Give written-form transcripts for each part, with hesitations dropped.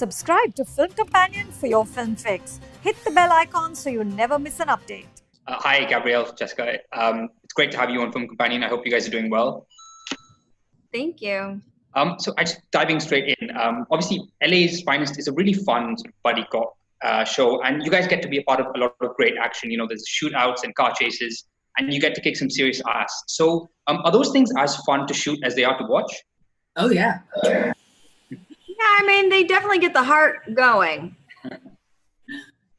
Subscribe to Film Companion for your film fix. Hit the bell icon so you never miss an update. Hi, Gabrielle, Jessica. It's great to have you on Film Companion. I hope you guys are doing well. Thank you. So I just diving straight in. Obviously, LA's Finest is a really fun sort of buddy cop show, and you guys get to be a part of a lot of great action. You know, there's shootouts and car chases, and you get to kick some serious ass. So, are those things as fun to shoot as they are to watch? Oh yeah. Yeah, I mean, they definitely get the heart going.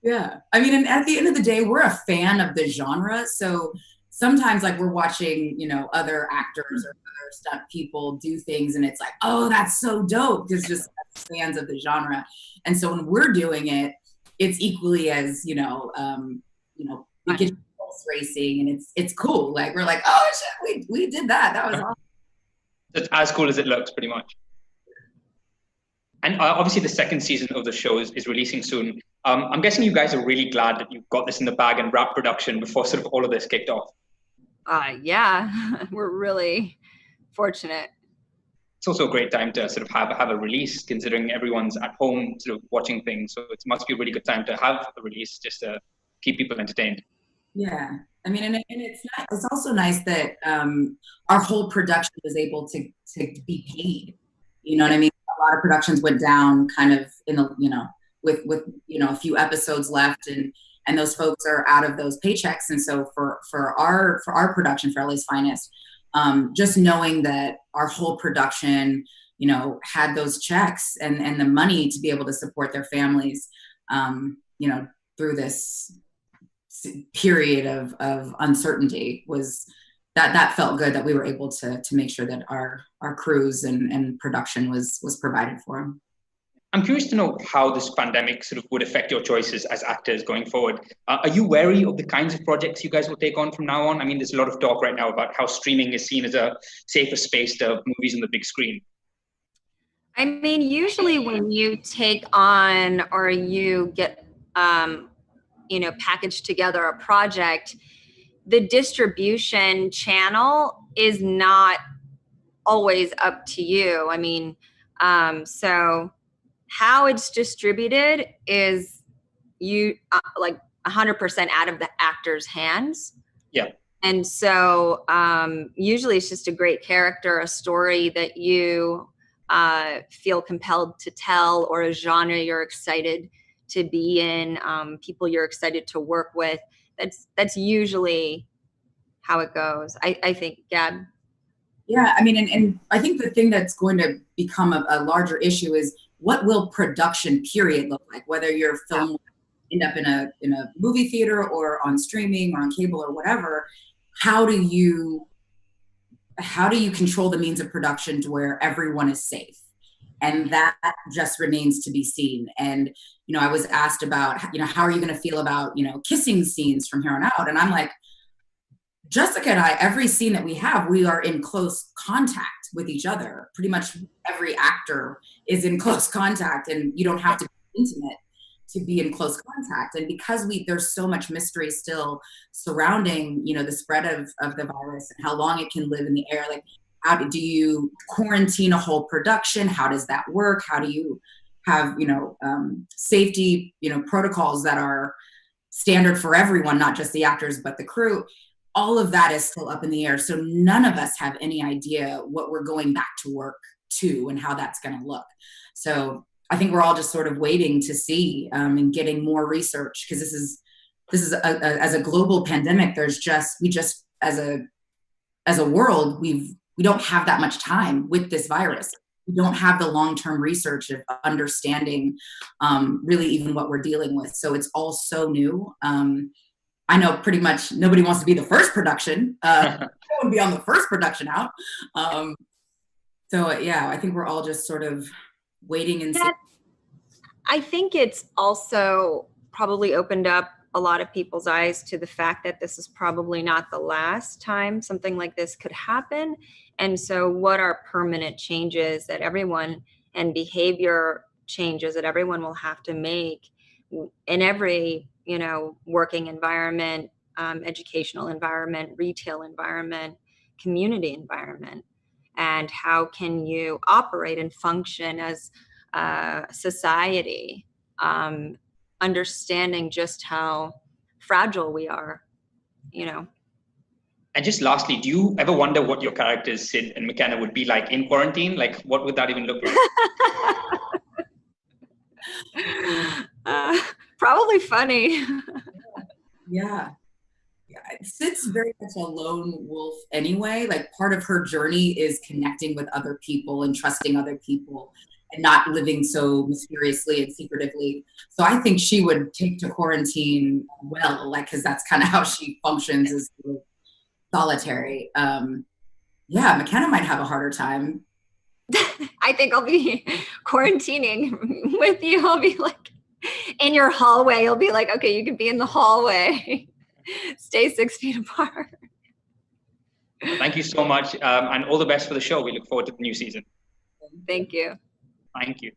Yeah, I mean, and at the end of the day, we're a fan of the genre. So sometimes, like, we're watching, you know, other actors or other stunt people do things, and it's like, oh, that's so dope. Because just fans of the genre, and so when we're doing it, it's equally as we get horse racing, and it's cool. Like we're like, oh shit, we did that. That was awesome. It's as cool as it looks, pretty much. And obviously, the second season of the show is releasing soon. I'm guessing you guys are really glad that you got this in the bag and wrapped production before sort of all of this kicked off. Yeah, we're really fortunate. It's also a great time to sort of have a release, considering everyone's at home sort of watching things. So it must be a really good time to have a release just to keep people entertained. Yeah, I mean, and it's also nice that our whole production was able to be paid. You know what I mean? A lot of productions went down kind of in the, with a few episodes left, and those folks are out of those paychecks. And so for our production, for LA's Finest, just knowing that our whole production, had those checks and the money to be able to support their families, through this period of uncertainty, was that felt good, that we were able to make sure that our crews and production was provided for them. I'm curious to know how this pandemic sort of would affect your choices as actors going forward. Are you wary of the kinds of projects you guys will take on from now on? I mean, there's a lot of talk right now about how streaming is seen as a safer space to movies on the big screen. I mean, usually when you take on or you get, packaged together a project, the distribution channel is not always up to you. I mean, so how it's distributed is like 100% out of the actor's hands. Yeah. And so usually it's just a great character, a story that you feel compelled to tell, or a genre you're excited to be in, people you're excited to work with. That's usually how it goes, I think, Gab. Yeah, I mean, and I think the thing that's going to become a larger issue is, what will production period look like? Whether your film end up in a movie theater or on streaming or on cable or whatever, how do you control the means of production to where everyone is safe? And that just remains to be seen. And, I was asked about, how are you going to feel about, kissing scenes from here on out? And I'm like, Jessica and I, every scene that we have, we are in close contact with each other. Pretty much every actor is in close contact, and you don't have to be intimate to be in close contact. And because there's so much mystery still surrounding, the spread of the virus and how long it can live in the air. Like, how do you quarantine a whole production? How does that work? How do you have, safety, protocols that are standard for everyone, not just the actors, but the crew? All of that is still up in the air. So none of us have any idea what we're going back to work to and how that's going to look. So I think we're all just sort of waiting to see and getting more research, because this is as a global pandemic. We just as a world, we don't have that much time with this virus. We don't have the long-term research of understanding really even what we're dealing with. So it's all so new. I know pretty much nobody wants to be the first production. I would be on the first production out. So yeah, I think we're all just sort of waiting and seeing. I think it's also probably opened up a lot of people's eyes to the fact that this is probably not the last time something like this could happen. And so what are permanent changes that everyone, and behavior changes that everyone will have to make in every, working environment, educational environment, retail environment, community environment, and how can you operate and function as society, understanding just how fragile we are, you know. And just lastly, do you ever wonder what your characters, Sid and McKenna, would be like in quarantine? Like, what would that even look like? Probably funny. Yeah. Sid's very much a lone wolf anyway. Like part of her journey is connecting with other people and trusting other people and not living so mysteriously and secretively. So I think she would take to quarantine well, like, because that's kind of how she functions, is solitary. Yeah, McKenna might have a harder time. I think I'll be quarantining with you. I'll be like in your hallway. You'll be like, okay, you can be in the hallway. Stay 6 feet apart. Thank you so much, and all the best for the show. We look forward to the new season. Thank you. Thank you.